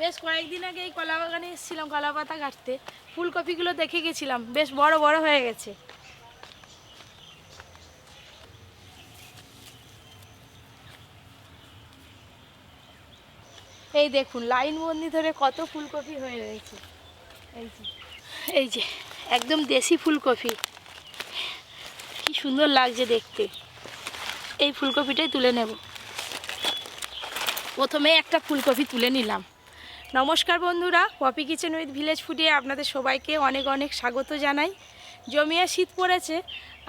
বেশ কয়েকদিন আগে এই কলা বাগানে এসেছিলাম কলা পাতা কাটতে, ফুলকপিগুলো দেখে গেছিলাম, বেশ বড় বড় হয়ে গেছে। এই দেখুন লাইন বন্দি ধরে কত ফুলকপি হয়ে রয়েছে। এই যে একদম দেশি ফুলকপি, কি সুন্দর লাগছে দেখতে। এই ফুলকপিটাই তুলে নেব। প্রথমে একটা ফুলকপি তুলে নিলাম। নমস্কার বন্ধুরা, পপি কিচেন উইথ ভিলেজ ফুডে আপনাদের সবাইকে অনেক অনেক স্বাগত জানাই। জমিয়ে শীত পড়েছে,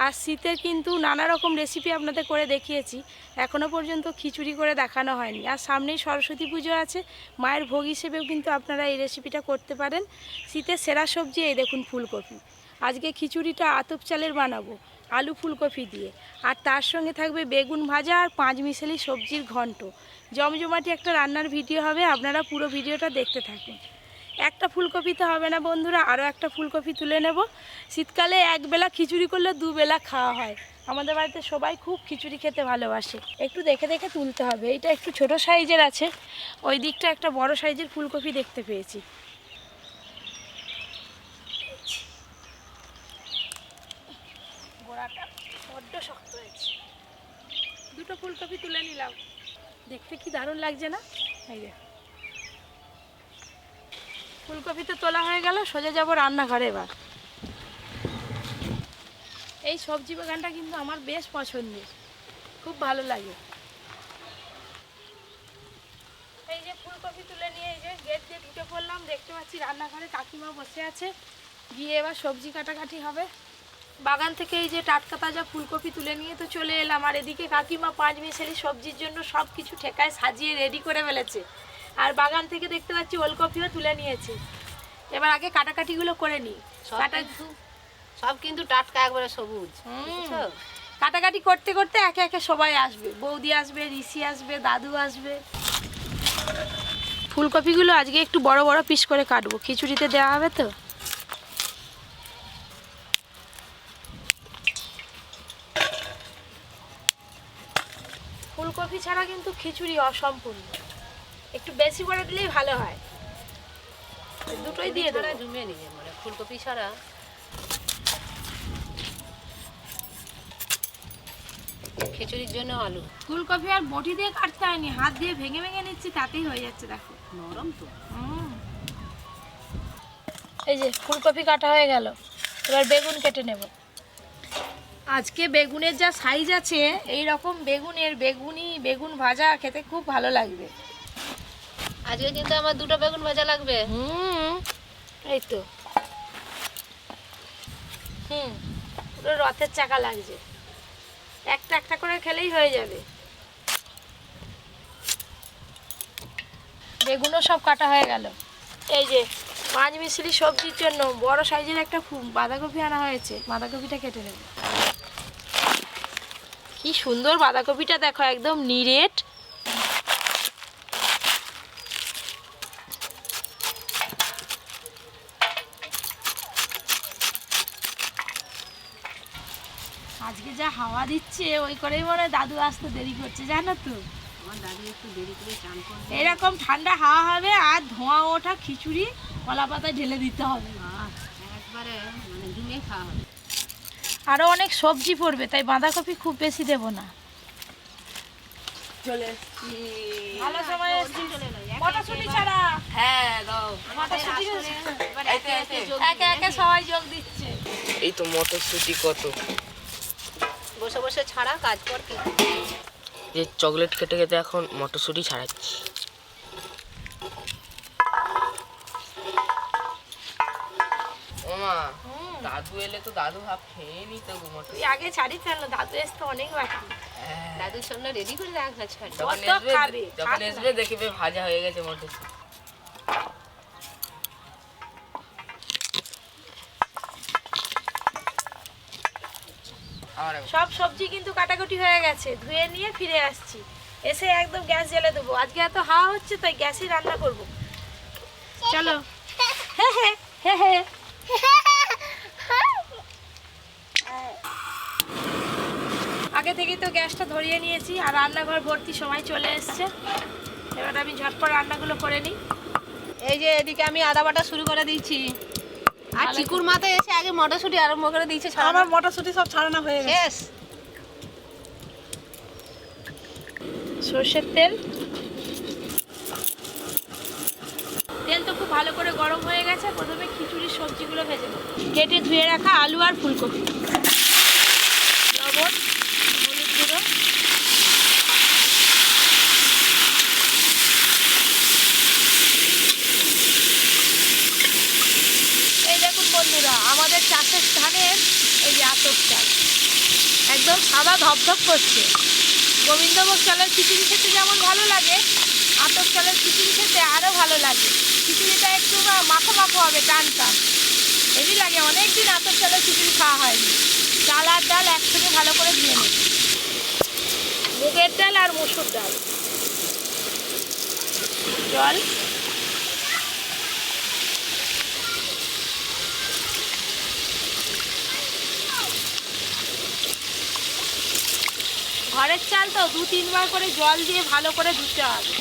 আর শীতের কিন্তু নানা রকম রেসিপি আপনাদের করে দেখিয়েছি, এখনও পর্যন্ত খিচুড়ি করে দেখানো হয়নি। আর সামনেই সরস্বতী পুজো আছে, মায়ের ভোগ হিসেবেও কিন্তু আপনারা এই রেসিপিটা করতে পারেন। শীতের সেরা সবজি এই দেখুন ফুলকপি। আজকে খিচুড়িটা আতপ চালের বানাবো আলু ফুলকপি দিয়ে, আর তার সঙ্গে থাকবে বেগুন ভাজা আর 5 মিশালি সবজির ঘন্ট। জমজমাটি একটা রান্নার ভিডিও হবে, আপনারা পুরো ভিডিওটা দেখতে থাকুন। একটা ফুলকপিতে হবে না বন্ধুরা, আরও একটা ফুলকপি তুলে নেব। শীতকালে একবেলা খিচুড়ি করলে দুবেলা খাওয়া হয়। আমাদের বাড়িতে সবাই খুব খিচুড়ি খেতে ভালোবাসে। একটু দেখে দেখে তুলতে হবে। এটা একটু ছোট সাইজের আছে, ওই দিকটা একটা বড় সাইজের ফুলকপি দেখতে পেয়েছি। গোড়াটা বড্ড শক্ত হয়েছে। দুটো ফুলকপি তুলে নিলাম, দেখতে কি দারুণ লাগছে না? এই যে ফুলকপি তো তোলা হয়ে গেল, সোজা যাব রান্নাঘরে। এবার এই সবজি বাগানটা কিন্তু আমার বেশ পছন্দের, খুব ভালো লাগে। এই যে ফুলকপি তুলে নিয়ে এই যে গেট দিয়ে ঢুকে পড়লাম, দেখতে পাচ্ছি রান্নাঘরে কাকিমা বসে আছে। গিয়ে এবার সবজি কাটাকাটি হবে। বাগান থেকে এই যে টাটকা তাজা ফুলকপি তুলে নিয়ে তো চলে এলাম, আর এদিকে কাকিমা 5 মিশালি সবজির জন্য সব কিছু ঠেকায় সাজিয়ে রেডি করে ফেলেছে। আর বাগান থেকে দেখতে পাচ্ছি ওলকপিও তুলে নিয়েছে। এবার আগে কাটাকাটিগুলো করে নিই। সব কিন্তু টাটকা, একবারে সবুজ। কাটাকাটি করতে করতে একে একে সবাই আসবে, বৌদি আসবে, ঋষি আসবে, দাদু আসবে। ফুলকপিগুলো আজকে একটু বড় বড় পিস করে কাটবো, খিচুড়িতে দেওয়া হবে তো। ফুলকপি ছাড়া কিন্তু খিচুড়ি অসম্পূর্ণ, একটু বেশি করে দিলেই ভালো হয়। দুটোই দিয়ে দেবো, জমিয়ে নিয়ে মানে ফুলকপি ছাড়া খিচুড়ির জন্য আলু। ফুলকপি আর বটি দিয়ে কাটতে হয়নি, হাত দিয়ে ভেঙে ভেঙে নিচ্ছি, তাতেই হয়ে যাচ্ছে। দেখো নরম তো। এই যে ফুলকপি কাটা হয়ে গেল, এবার বেগুন কেটে নেব। আজকে বেগুনের যা সাইজ আছে, এই রকম বেগুন ভাজা খেতে খুব ভালো লাগবে। আজকে কিন্তু আমার দুটো বেগুন ভাজা লাগবে। এই তো পুরো রথের চাকা লাগছে, একটা একটা করে খেলেই হয়ে যাবে। বেগুনও সব কাটা হয়ে গেল। এই যে 5 মিশালি সবজির জন্য বড় সাইজের একটা বাঁধাকপি আনা হয়েছে, বাঁধাকপিটা কেটে নেব। কি সুন্দর বাঁধাকপিটা, দেখো একদম নিরেট। আজকে যা হাওয়া দিচ্ছে, ওই করেই মনে হয় দাদু আসতে দেরি করছে, জানো তো। আমার দাদু একটু দেরি করে চান করবে। এরকম ঠান্ডা হাওয়া হবে আর ধোঁয়া ওঠা খিচুড়ি কলা পাতায় ঢেলে দিতে হবে, একবারে মানে জমিয়ে খাওয়া হবে। আরো অনেক সবজি পড়বে, তাই বাঁধাকপি খুব বেশি দেব না। চলে ভালো সময় এসেছি। মটরশুঁটি ছাড়া, হ্যাঁ দাও। মটরশুঁটি এবার একে একে সবাই যোগ দিচ্ছে। এই তো মটরশুঁটি কত, বসে বসে ছাড়া কাজ কর কি। যে চকলেট খেতে খেতে এখন মটরশুঁটি ছাড়াচ্ছি। ওমা, দাদু এলে তো দাদু ভাব খেয়ে নিত গো মটরশুঁটি। আগে ছাড়ি ফেল, দাদু আসতে অনেক বাকি। দাদুর সামনে রেডি করে রাখ না, ছাড়। যখন আসবে দেখবে ভাজা হয়ে গেছে মটরশুঁটি। সব সবজি কিন্তু কাটাকুটি হয়ে গেছে, ধুয়ে নিয়ে ফিরে আসছি। এসে একদম গ্যাস জ্বেলে দেবো। আজকে এত হাওয়া হচ্ছে, তাই গ্যাসই রান্না করব। চলো। হ্যাঁ হ্যাঁ হ্যাঁ হ্যাঁ। আগে থেকেই তো গ্যাসটা ধরিয়ে নিয়েছি, আর রান্নাঘর ভর্তি সময় চলে এসছে। এবার আমি ঝটপট রান্নাগুলো করে নিই। এই যে এদিকে আমি আদা বাটা শুরু করে দিচ্ছি। আর চিকুর মাথায় এসে আগে মটরশুঁটি আরম্ভ করে দিয়েছে ছাড়ানো। আমার মটরশুঁটি সব ছাড়ানো হয়ে গেছে। শেষ। সর্ষের তেল, তেল তো খুব ভালো করে গরম হয়ে গেছে। প্রথমে খিচুড়ির সবজিগুলো ভেজে নেব। কেটে ধুয়ে রাখা আলু আর ফুলকপি, লবণ, হলুদ গুঁড়ো, এই দেখুন বন্ধুরা আমাদের চাষের ধানের এই যে আতপ চাল, একদম সাদা ধপধপ করছে। গোবিন্দভোগ চালের খিচুড়ি খেতে যেমন ভালো লাগে, আতপ চালের খিচুড়ি খেতে আরও ভালো লাগে। খিচুড়িটা একটু মাখো মাখো হবে, টান টান হেভি লাগে। অনেকদিন আতপ চালের খিচুড়ি খাওয়া হয়নি। চাল আর ডাল একসঙ্গে ভালো করে ধুয়ে নেব। মুগের ডাল আর মসুর ডাল, জল, ঘরের চাল তো 2-3 বার করে জল দিয়ে ভালো করে ধুতে হবে।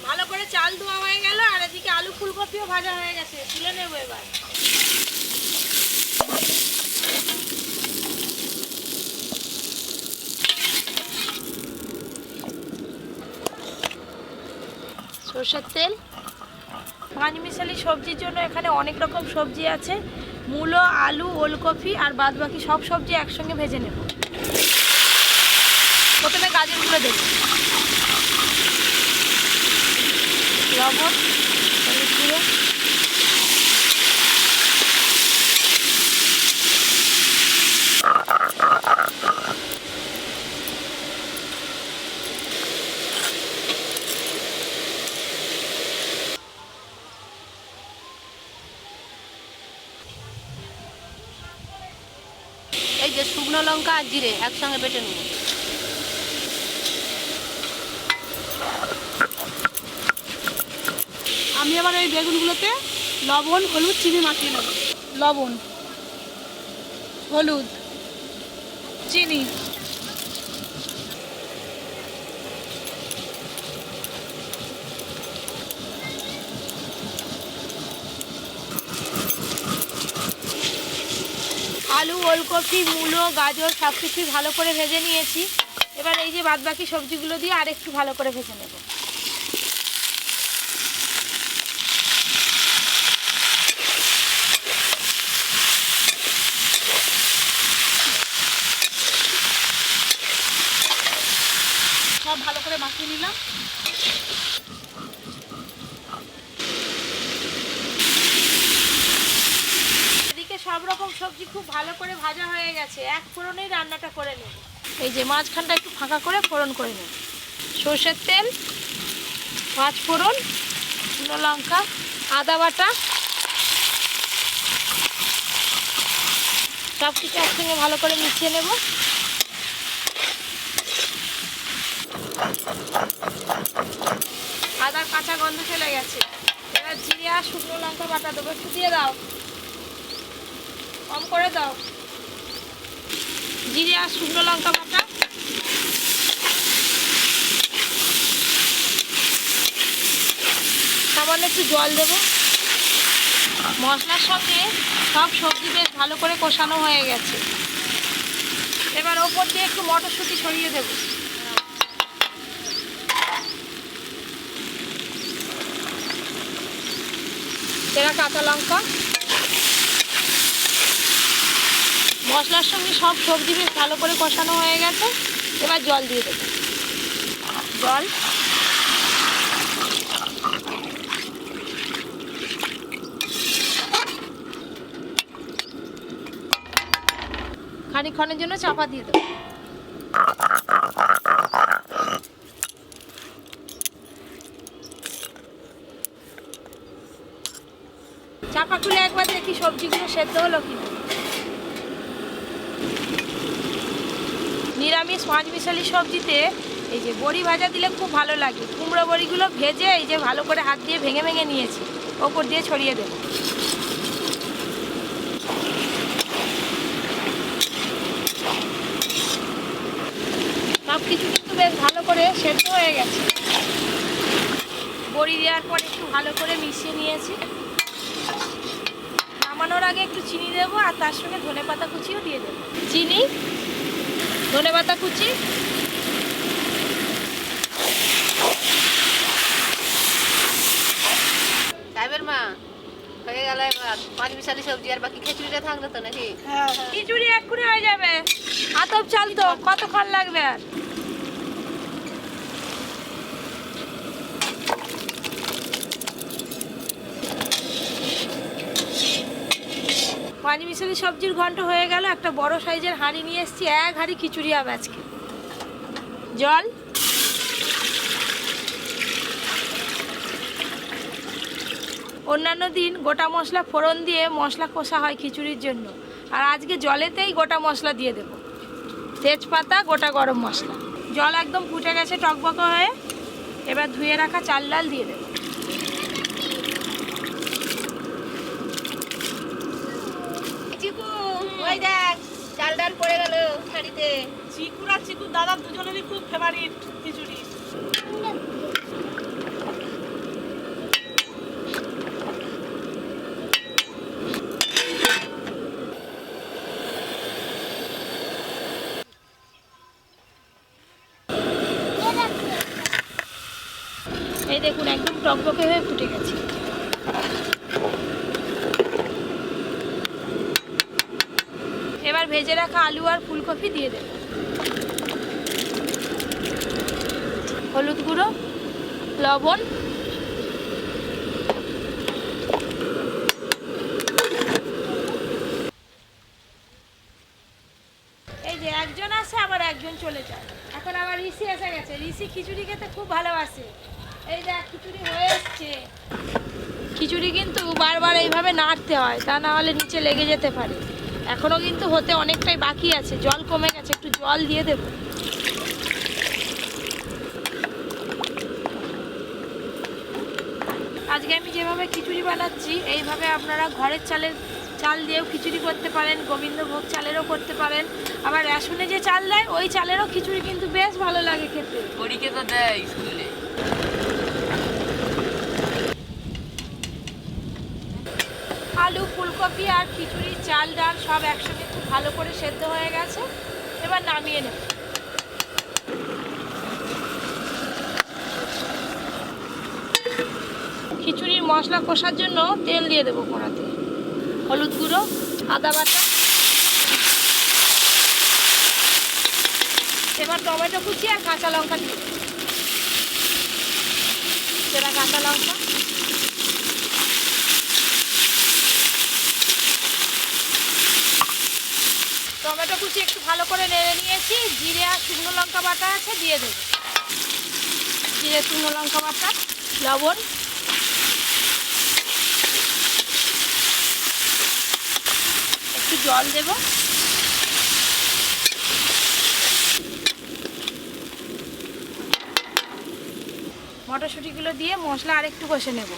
ভালো করে চাল ধোয়া হয়ে গেল আর এদিকে আলু ফুলকপিও ভাজা হয়ে গেছে, তুলে নেবো এবার। সরষের তেল, পাঁচমিশালি সবজির জন্য এখানে অনেক রকম সবজি আছে। মূলো, আলু, ওলকপি আর বাদ বাকি সব সবজি একসঙ্গে ভেজে নেব। প্রথমে গাজরগুলো দেব, লবণ, হলুদ গুঁড়ো, এই যে শুকনো লঙ্কা আর জিরে একসঙ্গে বেটে নেব। আমি আবার এই বেগুনগুলোতে লবণ, হলুদ, চিনি মাখিয়ে নেব। লবণ, হলুদ, চিনি, আলু, ওলকপি, মূলো, গাজর সব কিছুই ভালো করে ভেজে নিয়েছি। এবার এই যে বাদবাকি সবজিগুলো দিয়ে আর একটু ভালো করে ভেজে নেব। সব ভালো করে মাখিয়ে নিলাম। এদিকে সব রকম সবজি খুব ভালো করে ভাজা হয়ে গেছে, এক ফোড়নেই রান্নাটা করে নেব। এই যে মাঝখানটা একটু ফাঁকা করে ফোড়ন করে নেব। সর্ষের তেল, 5 ফোড়ন, শুকনো লঙ্কা, আদা বাটা, সব কিছু একসঙ্গে ভালো করে মিশিয়ে নেব। আদার কাঁচা গন্ধ চলে গেছে। এবার জিরে আর শুকনো লঙ্কা বাটা দেবো। একটু দিয়ে দাও, কম করে দাও। জিরে আর শুকনো লঙ্কা বাটা, সামান্য একটু জল দেবো। মশলার সঙ্গে সব সবজি বেশ ভালো করে কষানো হয়ে গেছে। এবার ওপর দিয়ে একটু মটরশুঁটি ছড়িয়ে দেবো। চেরা কাঁচা লঙ্কা, মশলার সঙ্গে সব সবজি বেশ ভালো করে কষানো হয়ে গেছে। এবার জল দিয়ে দেবো। জল, খানিকক্ষণের জন্য চাপা দিয়ে দেবো। চাপা খুলে একবার দেখি সবজিগুলো সেদ্ধ হলো কিনা। নিরামিষ পাঁচমিশালি সবজিতে এই যে বড়ি ভাজা দিলে খুব ভালো লাগে। কুমড়ো বড়িগুলো ভেজে এই যে ভালো করে হাত দিয়ে ভেঙে ভেঙে নিয়েছি, ওপর দিয়ে ছড়িয়ে দেবো। সব কিছু কিন্তু বেশ ভালো করে সেদ্ধ হয়ে গেছে। বড়ি দেওয়ার পরে একটু ভালো করে মিশিয়ে নিয়েছি। নামানোর আগে একটু চিনি দেবো আর তার সঙ্গে ধনেপাতা কুচিও দিয়ে দেবো। চিনি, ধনেপাতা কুচি, সাহেবের মা হয়ে গেল এবার পাঁচ মিশালি সবজি, আর বাকি খিচুড়িটা থাকলো তো নাকি? খিচুড়ি এক্ষুনি হয়ে যাবে। আতপ চাল তো কতক্ষণ লাগবে আর। পাঁচ মিশালি সবজির ঘন্ট হয়ে গেল। একটা বড় সাইজের হাঁড়ি নিয়ে এসেছি, এক হাঁড়ি খিচুড়ি হবে আজকে। জল, অন্যান্য দিন গোটা মশলা ফোড়ন দিয়ে মশলা কষা হয় খিচুড়ির জন্য, আর আজকে জলেতেই গোটা মশলা দিয়ে দেব। তেজপাতা, গোটা গরম মশলা। জল একদম ফুটে গেছে টকবক হয়ে। এবার ধুয়ে রাখা চাল ডাল দিয়ে দেব। চিকু ওই দেখ চাল ডাল পড়ে গেল হাঁড়িতে। চিকুর আর চিকুর দাদা দুজনেরই খুব ফেভারিট খিচুড়ি। এই দেখুন একদম টকবকে হয়ে ফুটে গেছে। এবার ভেজে রাখা আলু আর ফুলকপি দিয়ে দেব। হলুদ গুঁড়ো, লবণ, এই যে একজন আসে আবার একজন চলে যায়। এখন আবার ঋষি এসে গেছে। ঋষি খিচুড়ি খেতে খুব ভালোবাসে। এই দেখ খিচুড়ি হয়ে এসছে। খিচুড়ি কিন্তু বারবার এইভাবে নাড়তে হয়, তা না হলে নিচে লেগে যেতে পারে। এখনো কিন্তু হতে অনেকটাই বাকি আছে। জল কমে গেছে, একটু জল দিয়ে দেব। আজকে আমি যেভাবে খিচুড়ি বানাচ্ছি, এইভাবে আপনারা ঘরের চাল দিয়েও খিচুড়ি করতে পারেন, গোবিন্দভোগ চালেরও করতে পারেন, আবার রেশনে যে চাল দেয় ওই চালেরও খিচুড়ি কিন্তু বেশ ভালো লাগে খেতে। পরীকে তো দেয় স্কুলে। আলু, ফুলকপি আর খিচুড়ি, চাল ডাল সব একসঙ্গে খুব ভালো করে সেদ্ধ হয়ে গেছে। এবার নামিয়ে নেব। খিচুড়ির মশলা কষার জন্য তেল দিয়ে দেবো কড়াতে। হলুদ গুঁড়ো, আদা বাটা, এবার টমেটো কুচি আর কাঁচা লঙ্কা দিয়ে দেবো। সেটা কাঁচা লঙ্কা, টমেটো কুচি একটু ভালো করে নেড়ে নিয়েছি। জিরে আর শুকনো লঙ্কা বাটা আছে, দিয়ে দেবো। জিরে, শুকনো লঙ্কা বাটা, লবণ, একটু জল দেব। মটরশুঁটিগুলো দিয়ে মশলা আরেকটু কষে নেব।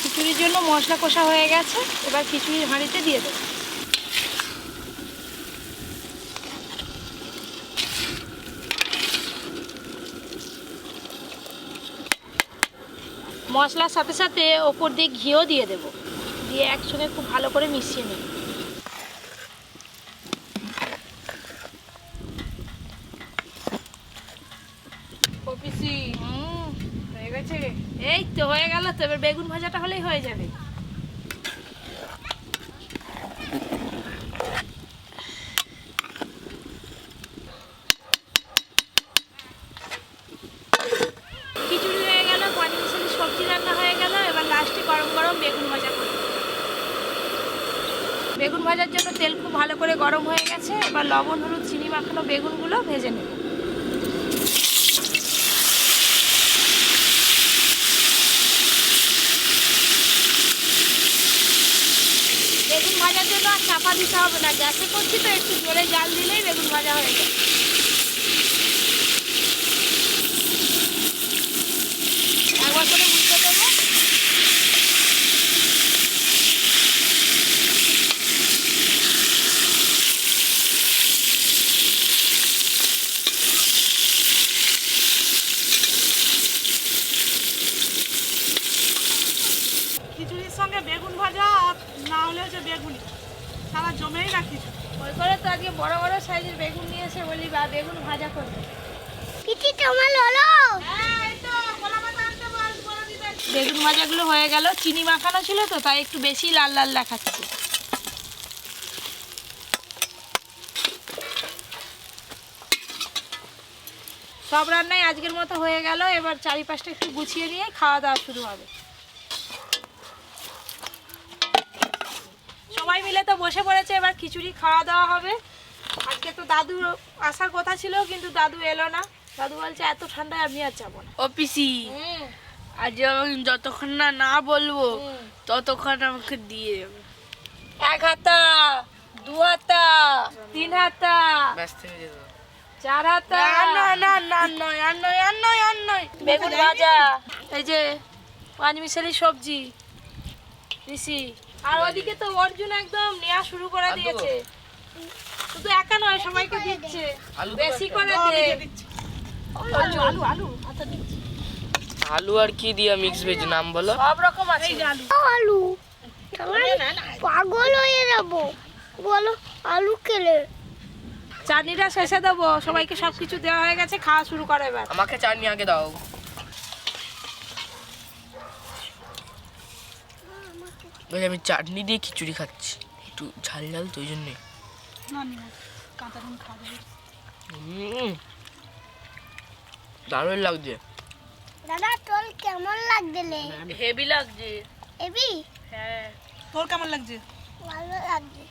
খিচুড়ির জন্য মশলা কষা হয়ে গেছে। এবার খিচুড়ির হাঁড়িতে দিয়ে দেবো। মশলার সাথে সাথে ওপর দিয়ে ঘিও দিয়ে দেব। দিয়ে একসঙ্গে খুব ভালো করে মিশিয়ে নেব। পিসি হয়ে গেছে। এই তো হয়ে গেল। তো এবার বেগুন ভাজাটা হলেই হয়ে যাবে। খিচুড়ি হয়ে গেল, পানি মিশালি সবজি রান্না হয়ে গেল। এবার লাস্টে গরম গরম বেগুন ভাজা করব। বেগুন ভাজার জন্য তেল খুব ভালো করে গরম হয়ে গেছে। এবার লবণ, হলুদ, চিনি মাখানো বেগুনগুলো ভেজে নেব। বেগুন ভাজার জন্য আর চাপা দিতে হবে না, গ্যাসে করছি তো একটু জোরে জাল দিলেই বেগুন ভাজা হয়ে যায়। একবার করে উল্টে দেবো। খিচুড়ির সঙ্গে বেগুন ভাজা আর না হলে হচ্ছে বেগুনি সারা জমেই না খিচুড়ি। ওই করে তো আজকে বড় বড় সাইজের বেগুন নিয়ে এসে বলি বা বেগুন ভাজা করবে। বেগুন ভাজাগুলো হয়ে গেল, চিনি মাখানো ছিল তো তাই একটু বেশি লাল লাল দেখাচ্ছে। সব রান্নাই আজকের মতো হয়ে গেল। এবার চারিপাশটা একটু গুছিয়ে নিয়ে খাওয়া দাওয়া শুরু হবে। সবাই মিলে তো বসে পড়েছে, এবার খিচুড়ি খাওয়া দাওয়া হবে। আজকে তো দাদু আসার কথা ছিল কিন্তু দাদু এলো না। দাদু বলছে এত ঠান্ডায় আমি আর যাবো না। ও পিসি, আজ আমি যতক্ষণ না না বলবো ততক্ষণ আমাকে দিয়ে যাবে। 1 হাতা, 2 হাতা, 3 হাতা, ব্যস্ত হয়ে যেত। 4 হাতা। না না না নয় আর নয় আর নয় আর নয়। বেগুন ভাজা, এই যে 5 মিশালি সবজি ঋষি। আর ওদিকে তো অর্জুন একদম নেওয়া শুরু করে দিয়েছে। শুধু একা নয়, সবাইকে দিচ্ছে। আলু বেশি করে দে। অর্জুন, আলু আর কি দিয়া মিক্স ভেজ নাম বলো? সব রকম আছে। আলু পাগল হয়ে যাবো, বলো আলু খেলে। চাটনিটা শেষে দেবো, সবাইকে সবকিছু দেওয়া হয়ে গেছে, খাওয়া শুরু করো এবার। আমাকে চাটনি আগে দাও। ভাই আমি চাটনি দিয়ে খিচুড়ি খাচ্ছি, একটু ঝাল ঝাল তো ওই জন্যে। দারুণ লাগছে। দাদা তোর কেমন লাগছে? হেভি লাগছে। এবি হ্যাঁ, তোর কেমন লাগছে? ভালো লাগছে।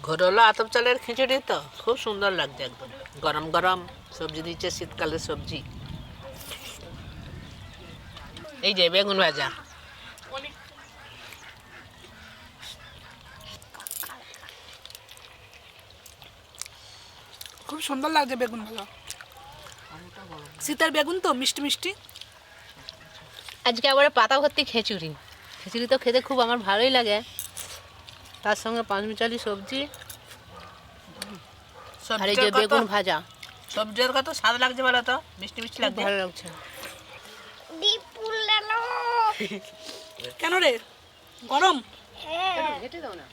ঘরোলা আতপ চালের খিচুড়ি তো খুব সুন্দর লাগছে, একদম গরম গরম সবজি দিচ্ছে, শীতকালের সবজি। এই যে বেগুন ভাজা, খুব সুন্দর লাগছে বেগুন ভাজা। শীতের বেগুন তো মিষ্টি মিষ্টি। আজকে আবার পাতা ভর্তি খিচুড়ি। খিচুড়ি তো খেতে খুব আমার ভালোই লাগে, তার সঙ্গে 5 মিশালি সবজি আর এই যে বেগুন ভাজা। সবজির কত স্বাদ লাগছে বলো তো, মিষ্টি মিষ্টি খুব লাগছে। ভালো লাগছে। দীপুর লালো। কেন রে, গরম? হ্যাঁ, হেঁটে দাও না।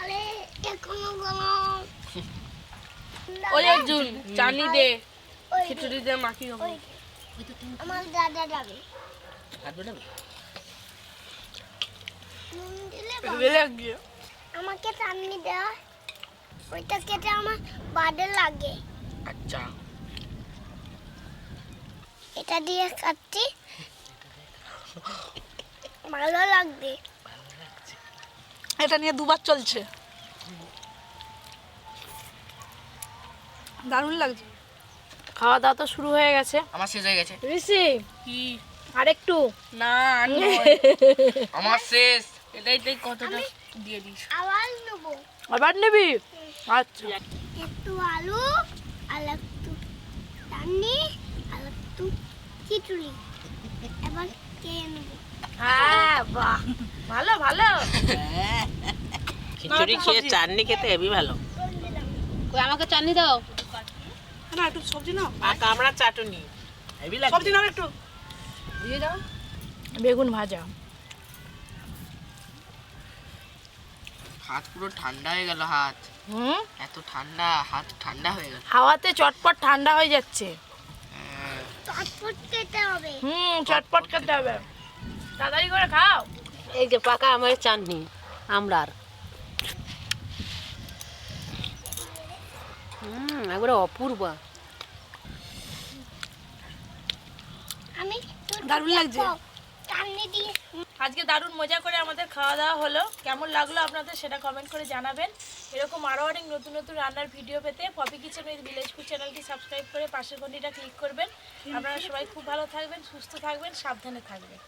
আরে এখনো গরম। ওই অর্জুন চাটনি দে, ওই খিচুড়ি দিয়ে মাখি হবে। ওই আমার দাদা যাবে। নুন দিলে হেভি লাগছে। আমাকে চাটনি দেওয়া, ওইটা খেতে আমার বাদে লাগে। আচ্ছা, এটা দিয়ে খাচ্ছি, ভালো লাগবে। এটা নিয়ে দুবার চলছে, দারুণ লাগছে। খাওয়া দাওয়া তো শুরু হয়ে গেছে। আমার শেষ হয়ে গেছে। ঋষি কি? আরেকটু। না আর নয়। আমার শেষ। এটাই কতটা দিয়ে দিস। আবার নেবো আবার নিবি? আচ্ছা, একটু আলু আর একটু চাটনি আর একটু খিচুড়ি, এবার খেয়ে নেবো। হ্যাঁ, বাহ, ভালো ভালো। খিচুড়ি খেয়ে চাটনি খেতে হেবি ভালো। কই আমাকে চাটনি দাও। না একটু সবজি নাও, আর কামড়া চাটনি হেবি লাগছে। সবজি নাও একটু। দিয়ে দাও। বেগুন ভাজা। হাত পুরো ঠান্ডা হয়ে গেল। হাত হুম, এত ঠান্ডা, হাত ঠান্ডা হয়ে গেল। হাওয়াতে চটপট ঠান্ডা হয়ে যাচ্ছে। চটপট খেতে হবে। চটপট খেতে হবে, তাড়াতাড়ি করে খাও। এই যে পাকা আমার চাটনি আমড়ার। একবারে অপূর্ব। আমি দারুণ লাগছে। চাটনি দিয়ে আজকে দারুণ মজা করে আমাদের খাওয়া দাওয়া হলো। কেমন লাগলো আপনাদের সেটা কমেন্ট করে জানাবেন। এরকম আরও অনেক নতুন নতুন রান্নার ভিডিও পেতে Popy kitchen with village food চ্যানেলটি সাবস্ক্রাইব করে পাশের ঘন্টিটা ক্লিক করবেন। আপনারা সবাই খুব ভালো থাকবেন, সুস্থ থাকবেন, সাবধানে থাকবেন।